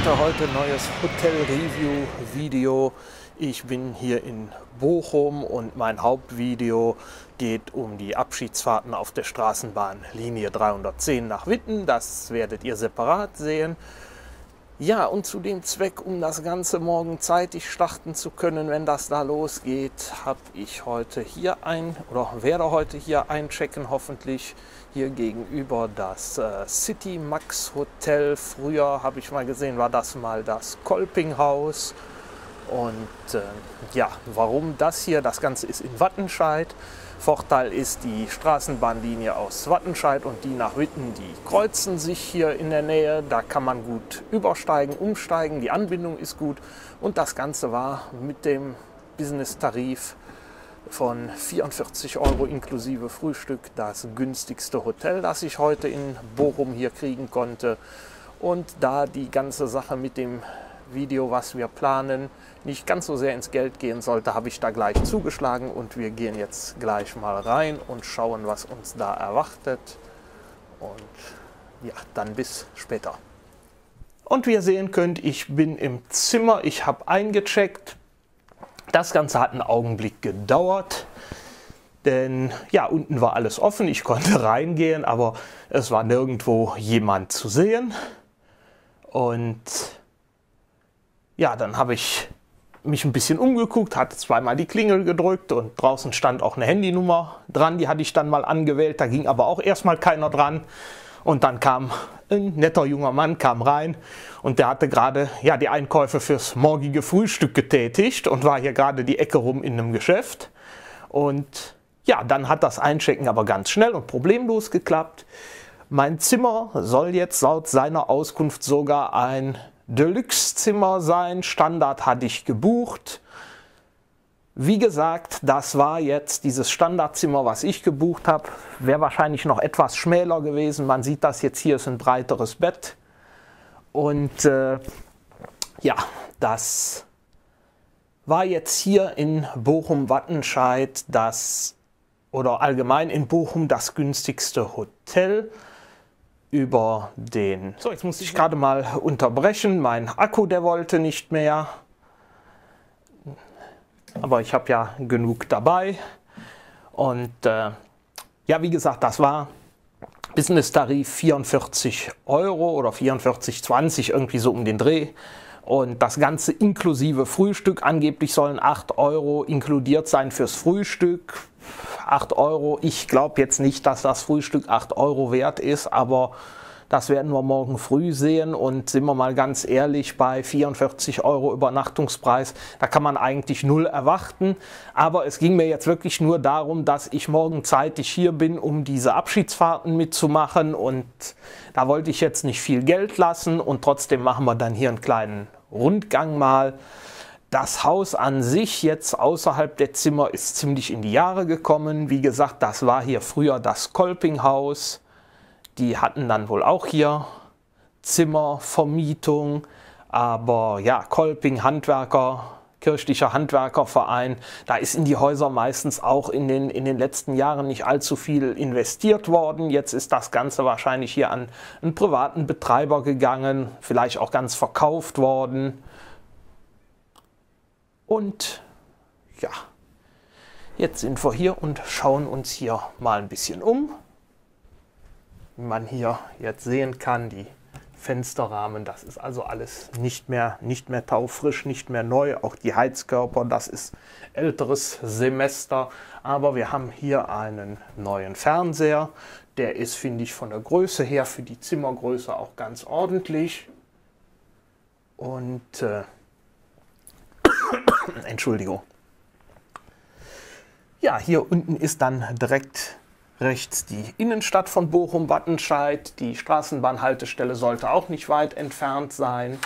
Leute, heute neues Hotel-Review-Video. Ich bin hier in Bochum und mein Hauptvideo geht um die Abschiedsfahrten auf der Straßenbahnlinie 310 nach Witten. Das werdet ihr separat sehen. Ja, und zu dem Zweck, um das Ganze morgen zeitig starten zu können, wenn das da losgeht, habe ich heute hier werde heute hier einchecken, hoffentlich hier gegenüber das City Max Hotel. Früher habe ich mal gesehen, war das mal das Kolpinghaus. Und ja, warum das hier? Das Ganze ist in Wattenscheid. Vorteil ist, die Straßenbahnlinie aus Wattenscheid und die nach Witten, die kreuzen sich hier in der Nähe. Da kann man gut übersteigen, umsteigen, die Anbindung ist gut. Und das Ganze war mit dem Business-Tarif von 44 € inklusive Frühstück das günstigste Hotel, das ich heute in Bochum hier kriegen konnte. Und da die ganze Sache mit dem Video, was wir planen, nicht ganz so sehr ins Geld gehen sollte, habe ich da gleich zugeschlagen und wir gehen jetzt gleich mal rein und schauen, was uns da erwartet. Und ja, dann bis später. Und wie ihr sehen könnt, ich bin im Zimmer, ich habe eingecheckt. Das Ganze hat einen Augenblick gedauert, denn ja, unten war alles offen, ich konnte reingehen, aber es war nirgendwo jemand zu sehen. Und ja, dann habe ich mich ein bisschen umgeguckt, hatte zweimal die Klingel gedrückt und draußen stand auch eine Handynummer dran, die hatte ich dann mal angewählt, da ging aber auch erstmal keiner dran. Und dann kam ein netter junger Mann, kam rein und der hatte gerade ja, die Einkäufe fürs morgige Frühstück getätigt und war hier gerade die Ecke rum in einem Geschäft. Und ja, dann hat das Einchecken aber ganz schnell und problemlos geklappt. Mein Zimmer soll jetzt laut seiner Auskunft sogar ein Deluxe-Zimmer sein. Standard hatte ich gebucht. Wie gesagt, das war jetzt dieses Standardzimmer, was ich gebucht habe. Wäre wahrscheinlich noch etwas schmäler gewesen. Man sieht das jetzt hier, ist ein breiteres Bett. Und ja, das war jetzt hier in Bochum-Wattenscheid oder allgemein in Bochum das günstigste Hotel. So, jetzt muss ich gerade mal unterbrechen. Mein Akku, der wollte nicht mehr. Aber ich habe ja genug dabei. Und ja, wie gesagt, das war Business-Tarif 44 € oder 44,20 irgendwie so um den Dreh. Und das Ganze inklusive Frühstück. Angeblich sollen 8 € inkludiert sein fürs Frühstück. 8 €. Ich glaube jetzt nicht, dass das Frühstück 8 € wert ist, aber das werden wir morgen früh sehen. Und sind wir mal ganz ehrlich, bei 44 € Übernachtungspreis, da kann man eigentlich null erwarten. Aber es ging mir jetzt wirklich nur darum, dass ich morgen zeitig hier bin, um diese Abschiedsfahrten mitzumachen. Und da wollte ich jetzt nicht viel Geld lassen und trotzdem machen wir dann hier einen kleinen Rundgang mal. Das Haus an sich jetzt außerhalb der Zimmer ist ziemlich in die Jahre gekommen. Wie gesagt, das war hier früher das Kolpinghaus. Die hatten dann wohl auch hier Zimmervermietung. Aber ja, Kolping, Handwerker, kirchlicher Handwerkerverein, da ist in die Häuser meistens auch in den letzten Jahren nicht allzu viel investiert worden. Jetzt ist das Ganze wahrscheinlich hier an einen privaten Betreiber gegangen, vielleicht auch ganz verkauft worden. Und ja, jetzt sind wir hier und schauen uns hier mal ein bisschen um. Wie man hier jetzt sehen kann, die Fensterrahmen, das ist also alles nicht mehr taufrisch, nicht mehr neu. Auch die Heizkörper, das ist älteres Semester. Aber wir haben hier einen neuen Fernseher. Der ist, finde ich, von der Größe her, für die Zimmergröße auch ganz ordentlich. Und Entschuldigung. Ja, hier unten ist dann direkt rechts die Innenstadt von Bochum-Wattenscheid. Die Straßenbahnhaltestelle sollte auch nicht weit entfernt sein.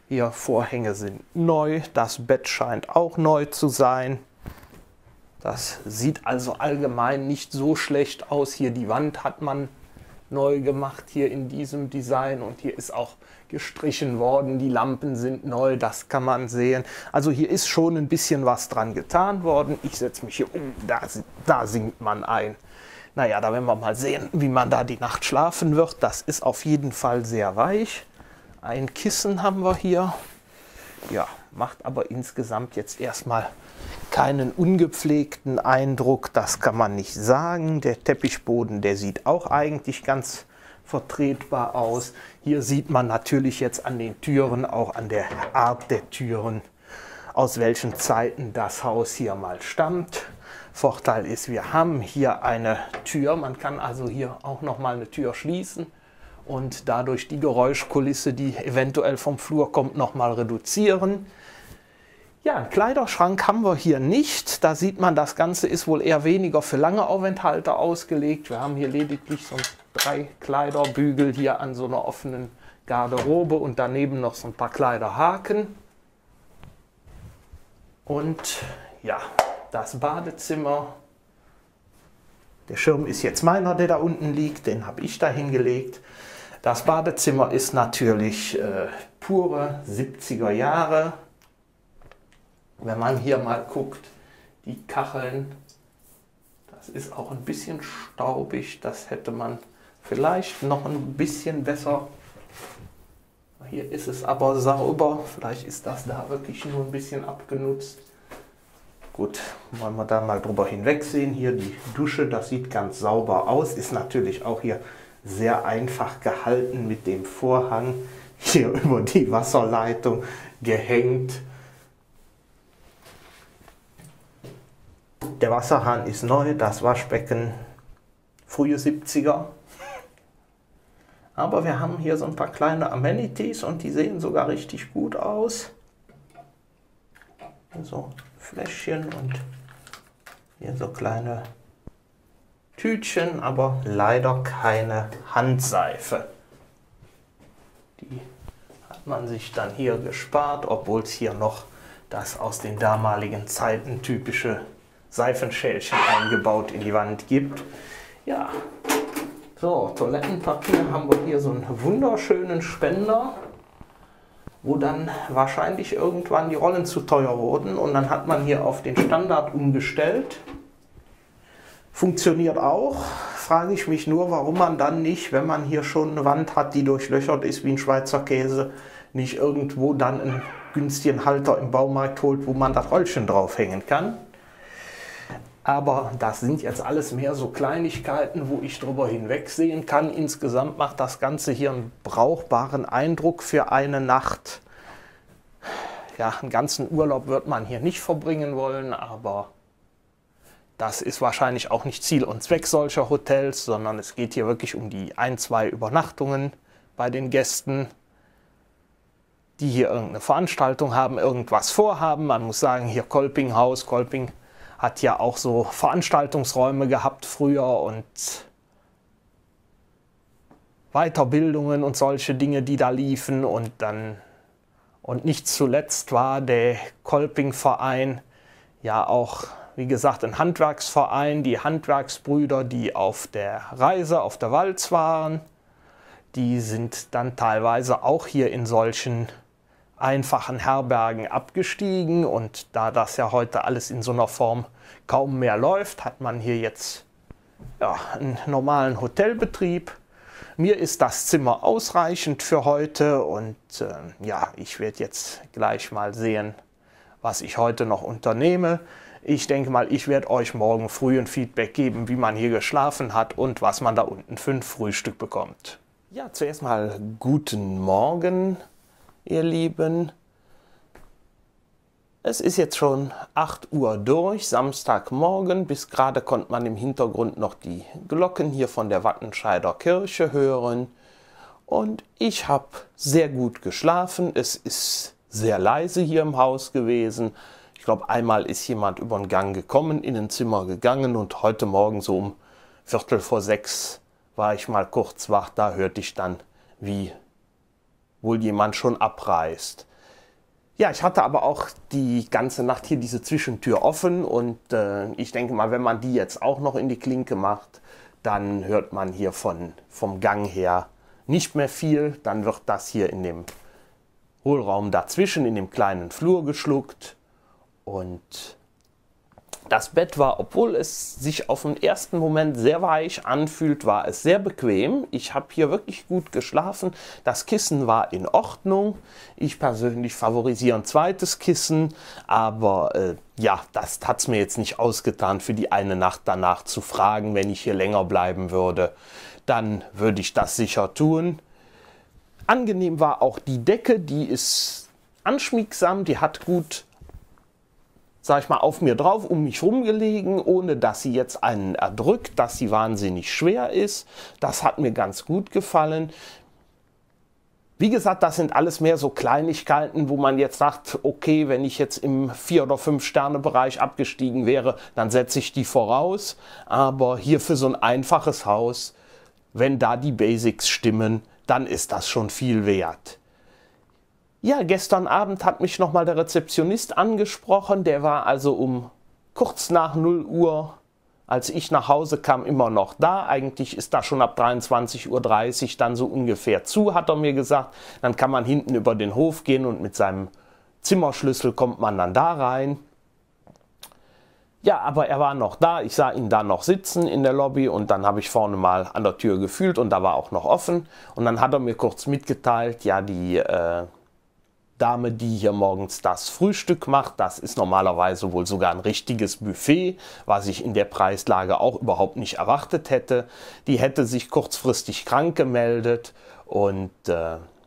Hier Vorhänge sind neu, das Bett scheint auch neu zu sein. Das sieht also allgemein nicht so schlecht aus. Hier die Wand hat man neu gemacht, hier in diesem Design, und hier ist auch gestrichen worden, die Lampen sind neu, das kann man sehen. Also hier ist schon ein bisschen was dran getan worden. Ich setze mich hier um, da sinkt man ein. Naja, da werden wir mal sehen, wie man da die Nacht schlafen wird. Das ist auf jeden Fall sehr weich. Ein Kissen haben wir hier. Ja, macht aber insgesamt jetzt erstmal keinen ungepflegten Eindruck, das kann man nicht sagen. Der Teppichboden, der sieht auch eigentlich ganz vertretbar aus. Hier sieht man natürlich jetzt an den Türen, auch an der Art der Türen, aus welchen Zeiten das Haus hier mal stammt. Vorteil ist, wir haben hier eine Tür, man kann also hier auch noch mal eine Tür schließen und dadurch die Geräuschkulisse, die eventuell vom Flur kommt, noch mal reduzieren. Ja, einen Kleiderschrank haben wir hier nicht. Da sieht man, das Ganze ist wohl eher weniger für lange Aufenthalte ausgelegt. Wir haben hier lediglich so 3 Kleiderbügel hier an so einer offenen Garderobe und daneben noch so ein paar Kleiderhaken. Und ja, das Badezimmer. Der Schirm ist jetzt meiner, der da unten liegt. Den habe ich da hingelegt. Das Badezimmer ist natürlich pure 70er Jahre. Wenn man hier mal guckt, die Kacheln, das ist auch ein bisschen staubig, das hätte man vielleicht noch ein bisschen besser. Hier ist es aber sauber, vielleicht ist das da wirklich nur ein bisschen abgenutzt. Gut, wollen wir da mal drüber hinwegsehen. Hier die Dusche, das sieht ganz sauber aus, ist natürlich auch hier sehr einfach gehalten mit dem Vorhang hier über die Wasserleitung gehängt. Der Wasserhahn ist neu, das Waschbecken frühe 70er. Aber wir haben hier so ein paar kleine Amenities und die sehen sogar richtig gut aus. So Fläschchen und hier so kleine Tütchen, aber leider keine Handseife. Die hat man sich dann hier gespart, obwohl es hier noch das aus den damaligen Zeiten typische Seifenschälchen eingebaut in die Wand gibt. Ja, so, Toilettenpapier haben wir hier so einen wunderschönen Spender, wo dann wahrscheinlich irgendwann die Rollen zu teuer wurden und dann hat man hier auf den Standard umgestellt. Funktioniert auch, frage ich mich nur, warum man dann nicht, wenn man hier schon eine Wand hat, die durchlöchert ist wie ein Schweizer Käse, nicht irgendwo dann einen günstigen Halter im Baumarkt holt, wo man das Rollchen draufhängen kann. Aber das sind jetzt alles mehr so Kleinigkeiten, wo ich drüber hinwegsehen kann. Insgesamt macht das Ganze hier einen brauchbaren Eindruck für eine Nacht. Ja, einen ganzen Urlaub wird man hier nicht verbringen wollen, aber das ist wahrscheinlich auch nicht Ziel und Zweck solcher Hotels, sondern es geht hier wirklich um die 1-2 Übernachtungen bei den Gästen, die hier irgendeine Veranstaltung haben, irgendwas vorhaben. Man muss sagen, hier Kolpinghaus, Kolping hat ja auch so Veranstaltungsräume gehabt früher und Weiterbildungen und solche Dinge, die da liefen. Und nicht zuletzt war der Kolpingverein ja auch, wie gesagt, ein Handwerksverein. Die Handwerksbrüder, die auf der Reise, auf der Walz waren, die sind dann teilweise auch hier in solchen einfachen Herbergen abgestiegen und da das ja heute alles in so einer Form kaum mehr läuft, hat man hier jetzt ja, einen normalen Hotelbetrieb. Mir ist das Zimmer ausreichend für heute und ja, ich werde jetzt gleich mal sehen, was ich heute noch unternehme. Ich denke mal, ich werde euch morgen früh ein Feedback geben, wie man hier geschlafen hat und was man da unten für ein Frühstück bekommt. Ja, zuerst mal guten Morgen, ihr Lieben. Es ist jetzt schon 8 Uhr durch, Samstagmorgen. Bis gerade konnte man im Hintergrund noch die Glocken hier von der Wattenscheider Kirche hören. Und ich habe sehr gut geschlafen. Es ist sehr leise hier im Haus gewesen. Ich glaube, einmal ist jemand über den Gang gekommen, in ein Zimmer gegangen und heute Morgen so um 5:45 war ich mal kurz wach. Da hörte ich dann, wie wohl jemand schon abreist. Ja, ich hatte aber auch die ganze Nacht hier diese Zwischentür offen und ich denke mal, wenn man die jetzt auch noch in die Klinke macht, dann hört man hier vom Gang her nicht mehr viel. Dann wird das hier in dem Hohlraum dazwischen, in dem kleinen Flur geschluckt und Das Bett war, obwohl es sich auf den ersten Moment sehr weich anfühlt, war es sehr bequem. Ich habe hier wirklich gut geschlafen. Das Kissen war in Ordnung. Ich persönlich favorisiere ein zweites Kissen, aber ja, das hat es mir jetzt nicht ausgetan, für die eine Nacht danach zu fragen. Wenn ich hier länger bleiben würde, dann würde ich das sicher tun. Angenehm war auch die Decke, die ist anschmiegsam, die hat gut, sag ich mal, auf mir drauf, um mich rumgelegen, ohne dass sie jetzt einen erdrückt, dass sie wahnsinnig schwer ist. Das hat mir ganz gut gefallen. Wie gesagt, das sind alles mehr so Kleinigkeiten, wo man jetzt sagt, okay, wenn ich jetzt im 4- oder 5-Sterne-Bereich abgestiegen wäre, dann setze ich die voraus. Aber hier für so ein einfaches Haus, wenn da die Basics stimmen, dann ist das schon viel wert. Ja, gestern Abend hat mich nochmal der Rezeptionist angesprochen. Der war also um kurz nach 0 Uhr, als ich nach Hause kam, immer noch da. Eigentlich ist da schon ab 23:30 Uhr dann so ungefähr zu, hat er mir gesagt. Dann kann man hinten über den Hof gehen und mit seinem Zimmerschlüssel kommt man dann da rein. Ja, aber er war noch da. Ich sah ihn da noch sitzen in der Lobby und dann habe ich vorne mal an der Tür gefühlt und da war auch noch offen. Und dann hat er mir kurz mitgeteilt, ja, die Dame, die hier morgens das Frühstück macht, das ist normalerweise wohl sogar ein richtiges Buffet, was ich in der Preislage auch überhaupt nicht erwartet hätte. Die hätte sich kurzfristig krank gemeldet und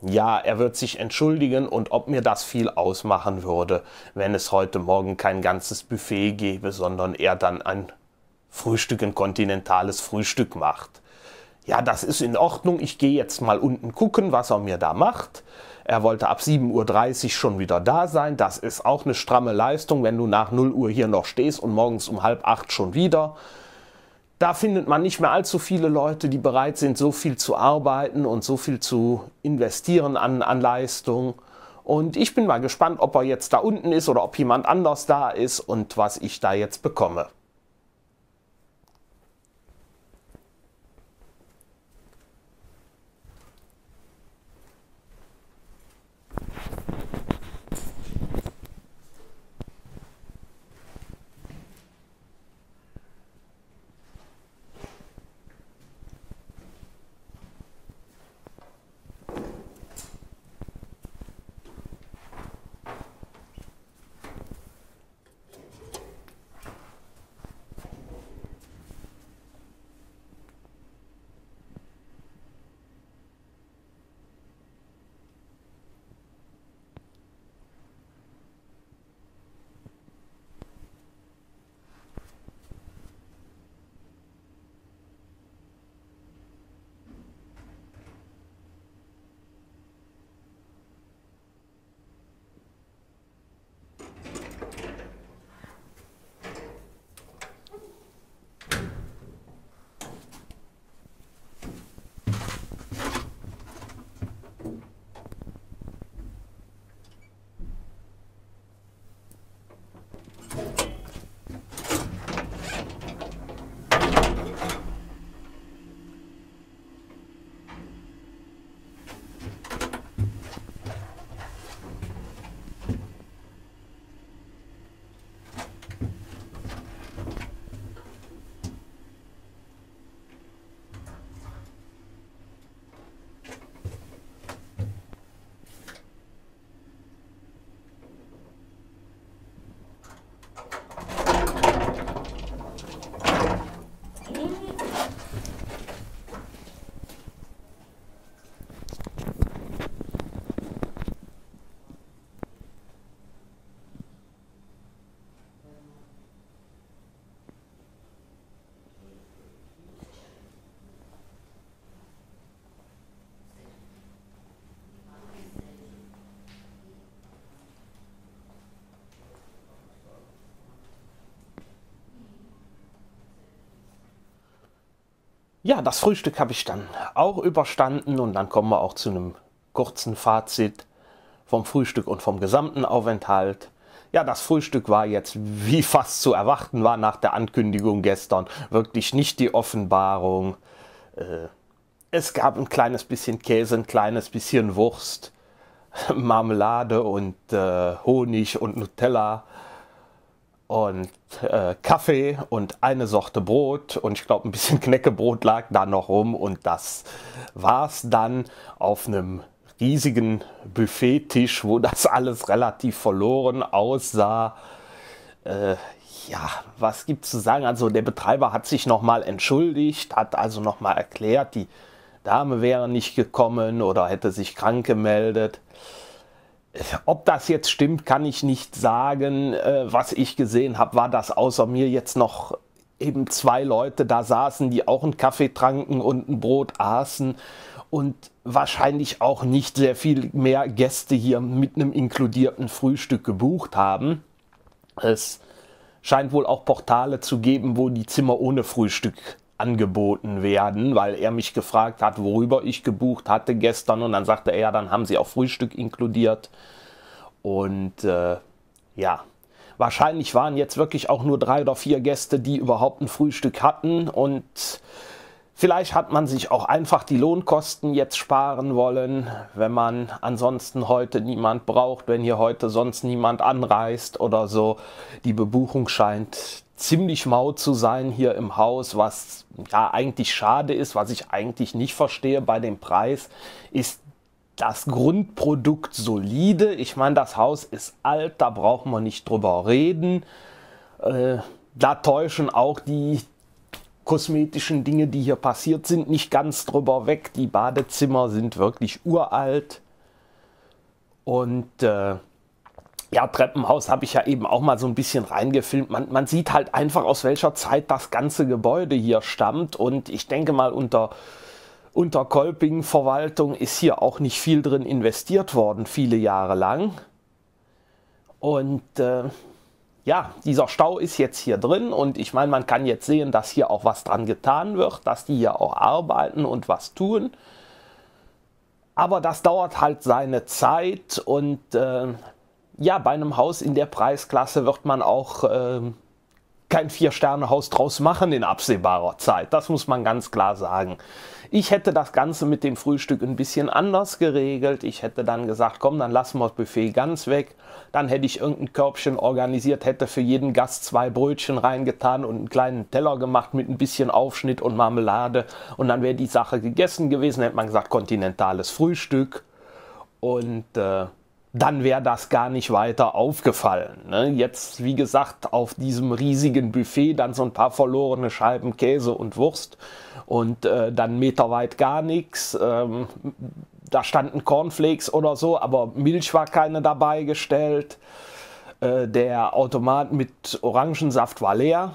ja, er wird sich entschuldigen und ob mir das viel ausmachen würde, wenn es heute Morgen kein ganzes Buffet gäbe, sondern er dann ein Frühstück, ein kontinentales Frühstück macht. Ja, das ist in Ordnung. Ich gehe jetzt mal unten gucken, was er mir da macht. Er wollte ab 7:30 Uhr schon wieder da sein. Das ist auch eine stramme Leistung, wenn du nach 0 Uhr hier noch stehst und morgens um 7:30 schon wieder. Da findet man nicht mehr allzu viele Leute, die bereit sind, so viel zu arbeiten und so viel zu investieren an Leistung. Und ich bin mal gespannt, ob er jetzt da unten ist oder ob jemand anders da ist und was ich da jetzt bekomme. Ja, das Frühstück habe ich dann auch überstanden und dann kommen wir auch zu einem kurzen Fazit vom Frühstück und vom gesamten Aufenthalt. Ja, das Frühstück war jetzt, wie fast zu erwarten war nach der Ankündigung gestern, wirklich nicht die Offenbarung. Es gab ein kleines bisschen Käse, ein kleines bisschen Wurst, Marmelade und Honig und Nutella. und Kaffee und eine Sorte Brot und ich glaube ein bisschen Knäckebrot lag da noch rum und das war's dann auf einem riesigen Buffettisch, wo das alles relativ verloren aussah. Ja, was gibt's zu sagen? Also der Betreiber hat sich nochmal entschuldigt, hat also nochmal erklärt, die Dame wäre nicht gekommen oder hätte sich krank gemeldet. Ob das jetzt stimmt, kann ich nicht sagen. Was ich gesehen habe, war, dass außer mir jetzt noch eben 2 Leute da saßen, die auch einen Kaffee tranken und ein Brot aßen und wahrscheinlich auch nicht sehr viel mehr Gäste hier mit einem inkludierten Frühstück gebucht haben. Es scheint wohl auch Portale zu geben, wo die Zimmer ohne Frühstück angeboten werden, weil er mich gefragt hat, worüber ich gebucht hatte gestern und dann sagte er, ja, dann haben sie auch Frühstück inkludiert und ja, wahrscheinlich waren jetzt wirklich auch nur 3 oder 4 Gäste, die überhaupt ein Frühstück hatten und vielleicht hat man sich auch einfach die Lohnkosten jetzt sparen wollen, wenn man ansonsten heute niemand braucht, wenn hier heute sonst niemand anreist oder so. Die Bebuchung scheint ziemlich mau zu sein hier im Haus, was ja eigentlich schade ist, was ich eigentlich nicht verstehe bei dem Preis, ist das Grundprodukt solide. Ich meine, das Haus ist alt, da brauchen wir nicht drüber reden. Da täuschen auch die kosmetischen Dinge, die hier passiert sind, nicht ganz drüber weg. Die Badezimmer sind wirklich uralt. Und ja, Treppenhaus habe ich ja eben auch mal so ein bisschen reingefilmt. Man sieht halt einfach, aus welcher Zeit das ganze Gebäude hier stammt. Und ich denke mal, unter Kolping-Verwaltung ist hier auch nicht viel drin investiert worden, viele Jahre lang. Und ja, dieser Stau ist jetzt hier drin und ich meine, man kann jetzt sehen, dass hier auch was dran getan wird, dass die hier auch arbeiten und was tun. Aber das dauert halt seine Zeit und ja, bei einem Haus in der Preisklasse wird man auch kein 4-Sterne-Haus draus machen in absehbarer Zeit. Das muss man ganz klar sagen. Ich hätte das Ganze mit dem Frühstück ein bisschen anders geregelt. Ich hätte dann gesagt, komm, dann lassen wir das Buffet ganz weg. Dann hätte ich irgendein Körbchen organisiert, hätte für jeden Gast 2 Brötchen reingetan und einen kleinen Teller gemacht mit ein bisschen Aufschnitt und Marmelade. Und dann wäre die Sache gegessen gewesen. Hätte man gesagt, kontinentales Frühstück. Und dann wäre das gar nicht weiter aufgefallen. Ne? Jetzt, wie gesagt, auf diesem riesigen Buffet dann so ein paar verlorene Scheiben Käse und Wurst und dann meterweit gar nichts. Da standen Cornflakes oder so, aber Milch war keine dabei gestellt. Der Automat mit Orangensaft war leer.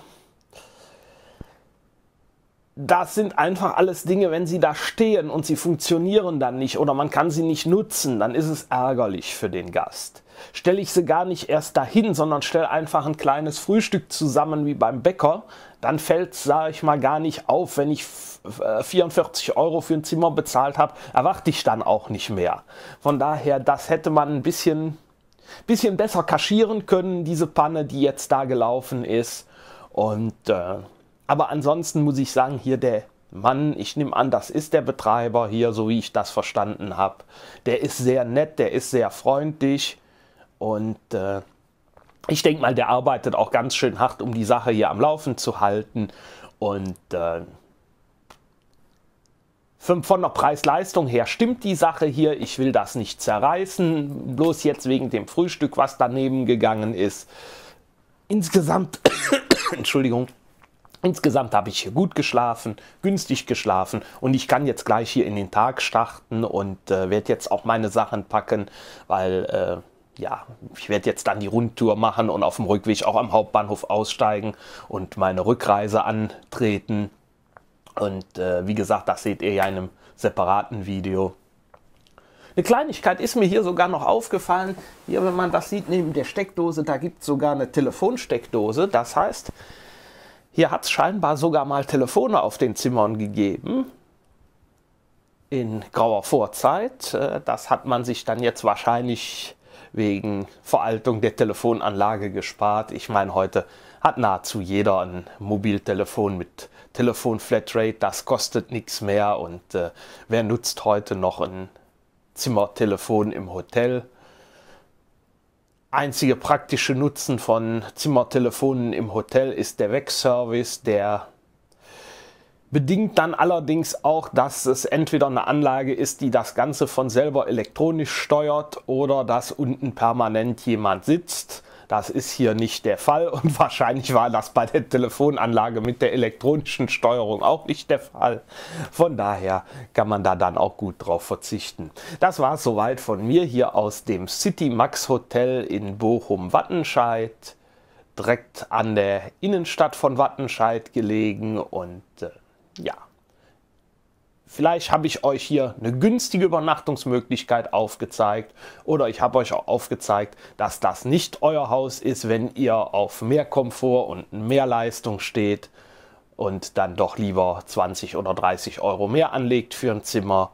Das sind einfach alles Dinge, wenn sie da stehen und sie funktionieren dann nicht oder man kann sie nicht nutzen, dann ist es ärgerlich für den Gast. Stelle ich sie gar nicht erst dahin, sondern stelle einfach ein kleines Frühstück zusammen wie beim Bäcker, dann fällt es, sage ich mal, gar nicht auf. Wenn ich 44 € für ein Zimmer bezahlt habe, erwarte ich dann auch nicht mehr. Von daher, das hätte man ein bisschen besser kaschieren können, diese Panne, die jetzt da gelaufen ist. Und aber ansonsten muss ich sagen, hier der Mann, ich nehme an, das ist der Betreiber hier, so wie ich das verstanden habe. Der ist sehr nett, der ist sehr freundlich und ich denke mal, der arbeitet auch ganz schön hart, um die Sache hier am Laufen zu halten. Und von der Preis-Leistung her stimmt die Sache hier. Ich will das nicht zerreißen, bloß jetzt wegen dem Frühstück, was daneben gegangen ist. Insgesamt, Entschuldigung. Insgesamt habe ich hier gut geschlafen, günstig geschlafen und ich kann jetzt gleich hier in den Tag starten und werde jetzt auch meine Sachen packen, weil ja, ich werde jetzt dann die Rundtour machen und auf dem Rückweg auch am Hauptbahnhof aussteigen und meine Rückreise antreten. Und wie gesagt, das seht ihr ja in einem separaten Video. Eine Kleinigkeit ist mir hier sogar noch aufgefallen. Hier, wenn man das sieht, neben der Steckdose, da gibt es sogar eine Telefonsteckdose. Das heißt, hier hat es scheinbar sogar mal Telefone auf den Zimmern gegeben, in grauer Vorzeit. Das hat man sich dann jetzt wahrscheinlich wegen Veraltung der Telefonanlage gespart. Ich meine, heute hat nahezu jeder ein Mobiltelefon mit Telefon-Flatrate, das kostet nichts mehr. Und wer nutzt heute noch ein Zimmertelefon im Hotel? einzige praktische Nutzen von Zimmertelefonen im Hotel ist der Wegservice, der bedingt dann allerdings auch, dass es entweder eine Anlage ist, die das Ganze von selber elektronisch steuert oder dass unten permanent jemand sitzt. Das ist hier nicht der Fall und wahrscheinlich war das bei der Telefonanlage mit der elektronischen Steuerung auch nicht der Fall. Von daher kann man da dann auch gut drauf verzichten. Das war es soweit von mir hier aus dem City Max Hotel in Bochum-Wattenscheid, direkt an der Innenstadt von Wattenscheid gelegen und ja, vielleicht habe ich euch hier eine günstige Übernachtungsmöglichkeit aufgezeigt oder ich habe euch auch aufgezeigt, dass das nicht euer Haus ist, wenn ihr auf mehr Komfort und mehr Leistung steht und dann doch lieber 20 oder 30 Euro mehr anlegt für ein Zimmer.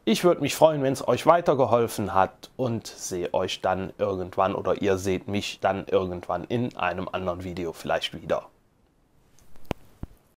Ich würde mich freuen, wenn es euch weitergeholfen hat und sehe euch dann irgendwann oder ihr seht mich dann irgendwann in einem anderen Video vielleicht wieder.